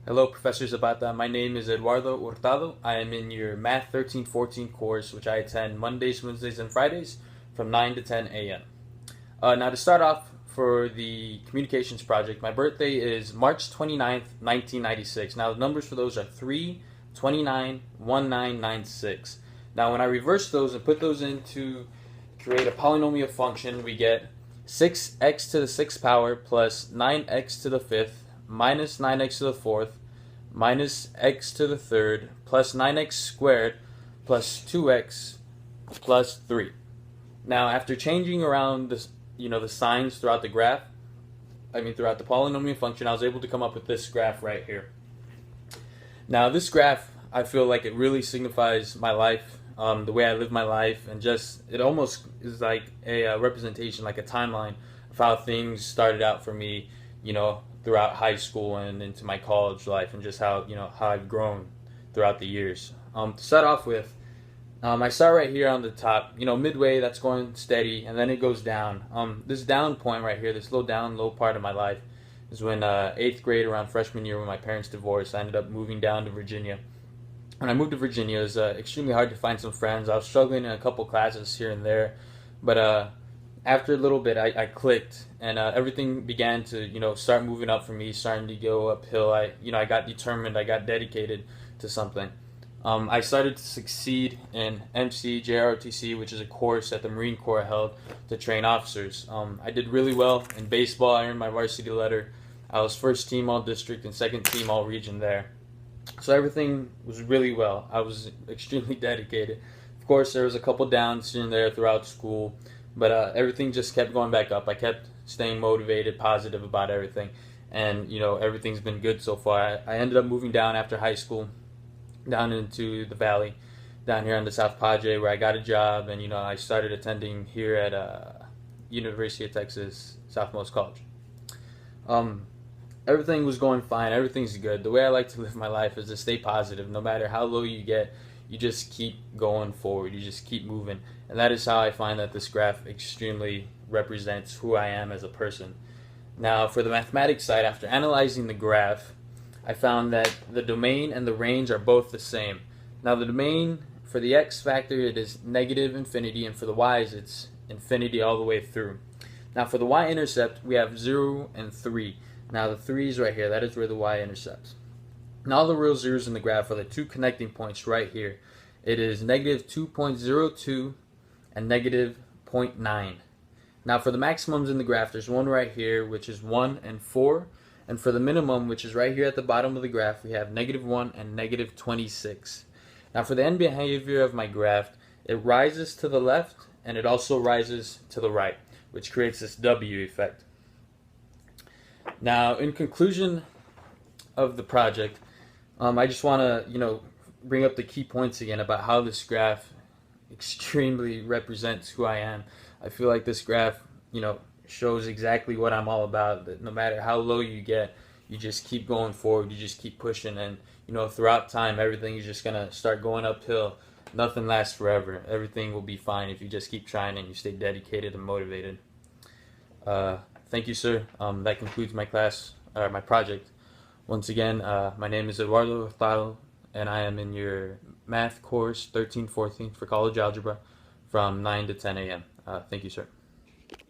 Hello, Professor Zapata. My name is Eduardo Hurtado. I am in your Math 1314 course, which I attend Mondays, Wednesdays, and Fridays from 9 to 10 a.m. Now, to start off for the communications project, my birthday is March 29th, 1996. Now, the numbers for those are 3, 29, 1996. Now, when I reverse those and put those in to create a polynomial function, we get 6x to the 6th power plus 9x to the 5th minus 9x to the 4th minus x to the 3rd plus 9x squared plus 2x plus 3. Now, after changing around the signs throughout the graph, throughout the polynomial function, I was able to come up with this graph right here. Now, this graph, I feel like it really signifies my life, the way I live my life, and just it almost is like a representation, like a timeline of how things started out for me, throughout high school and into my college life, and just how I've grown throughout the years. To start off with, I start right here on the top, midway, that's going steady, and then it goes down. This down point right here, this low part of my life, is when 8th grade, around freshman year, when my parents divorced. I ended up moving down to Virginia. When I moved to Virginia, it was extremely hard to find some friends. I was struggling in a couple classes here and there, but after a little bit, I clicked, and everything began to start moving up for me, starting to go uphill. I got determined, I got dedicated to something. I started to succeed in JROTC, which is a course that the Marine Corps held to train officers. I did really well in baseball. I earned my varsity letter. I was first team all district and second team all region there. So everything was really well. I was extremely dedicated. Of course, there was a couple downs here and there throughout school, but everything just kept going back up. I kept staying motivated, positive about everything, and everything's been good so far. I ended up moving down after high school, down into the valley, down here on the South Padre, where I got a job, and I started attending here at University of Texas Southmost College. Everything was going fine. Everything's good. The way I like to live my life is to stay positive. No matter how low you get, you just keep going forward. You just keep moving. And that is how I find that this graph extremely represents who I am as a person. Now, for the mathematics side, after analyzing the graph, I found that the domain and the range are both the same. Now, the domain, for the x factor, it is negative infinity, and for the y's, it's infinity all the way through. Now, for the y-intercept, we have 0 and 3. Now, the 3 is right here. That is where the y-intercepts. Now, all the real zeros in the graph are the two connecting points right here. It is negative 2.02 and negative 0.9. Now, for the maximums in the graph, there's one right here, which is 1 and 4. And for the minimum, which is right here at the bottom of the graph, we have negative 1 and negative 26. Now, for the end behavior of my graph, it rises to the left, and it also rises to the right, which creates this W effect. Now, in conclusion of the project, I just want to, bring up the key points again about how this graph extremely represents who I am. I feel like this graph, shows exactly what I'm all about. That no matter how low you get, you just keep going forward. You just keep pushing, and throughout time, everything is just gonna start going uphill. Nothing lasts forever. Everything will be fine if you just keep trying and you stay dedicated and motivated. Thank you, sir. That concludes my class, my project. Once again, my name is Eduardo Hurtado, and I am in your math course 1314 for college algebra from 9 to 10 a.m. Thank you, sir.